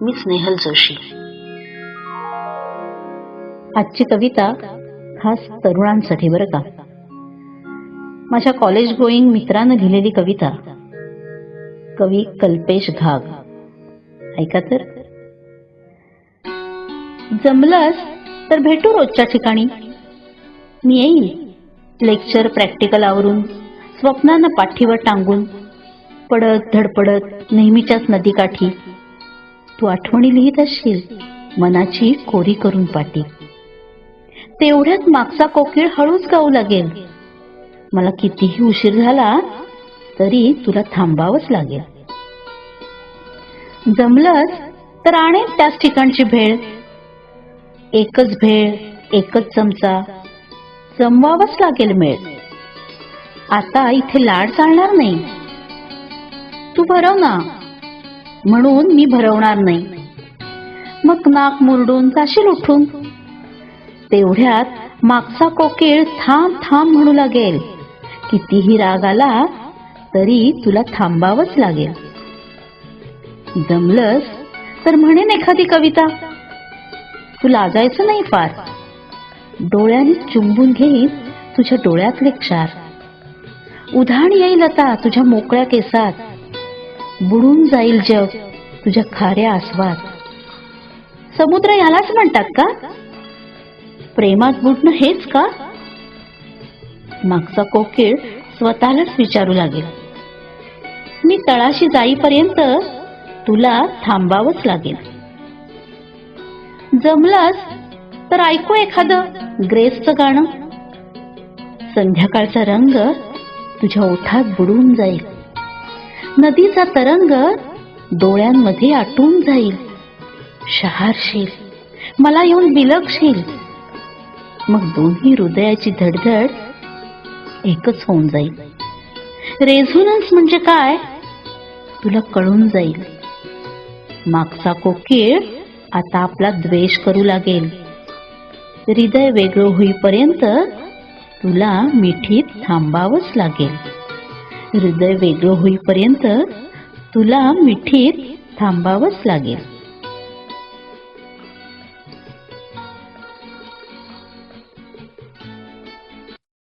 मी स्नेहल जोशी. आजची कविता खास तरुणांसाठी बरं का. माझ्या कॉलेज गोईंग मित्रानं लिहिलेली कविता. कवी कल्पेश घाग. ऐका तर. जमलंच तर भेटू रोजच्या ठिकाणी. मी येईन लेक्चर प्रॅक्टिकल आवरून, स्वप्नांना पाठीवर टांगून, पडत धडपडत नेहमीच्याच नदीकाठी. तू आठवणी लिहित असशील मनाची कोरी करून पाटी. तेवढ्यात मागचा कोकिळ हळूच गाऊ लागेल. मला कितीही उशीर झाला तरी तुला थांबावंच लागेल. जमलंच तर आणेन त्याच ठिकाणची भेळ. एकच भेळ, एकच चमचा, जमवावंच लागेल मेळ. आता इथे लाड चालणार नाही. तू भरव ना म्हणून मी भरवणार नाही. मग नाक मुरडून जाशील उठून. तेवढ्यात मागचा कोकिळ थांब थांब म्हणू लागेल. कितीही राग आला तरी तुला थांबावंच लागेल. जमलंच तर म्हणेन एखादी कविता. तू लाजायचं नाही फार. डोळ्याने चुंबून घेईन तुझ्या डोळ्यातले क्षार. उधाण येईल आता तुझ्या मोकळ्या केसात. बुडून जाईल जग तुझ्या खाऱ्या आस्वाद. समुद्र यालाच म्हणतात का? प्रेमात बुडणं हेच का? मागचा कोकिळ स्वतःलाच विचारू लागेल. मी तळाशी जाईपर्यंत तुला थांबावंच लागेल. जमलंच तर ऐकू एखादं ग्रेसचं गाणं. संध्याकाळचा रंग तुझ्या ओठात बुडून जाईल. नदीचा तरंग डोळ्यांमध्ये आटून जाईल. शहारशील, मला येऊन बिलगशील. मग दोन्ही हृदयाची धडधड एकच होऊन जाईल. रेझोनन्स म्हणजे काय तुला कळून जाईल. मागचा कोकिळ आता आपला द्वेष करू लागेल. हृदय वेगळं होईपर्यंत तुला मिठीत थांबावंच लागेल. हृदय वेगळं होईपर्यंत तुला मिठीत थांबावंच लागेल.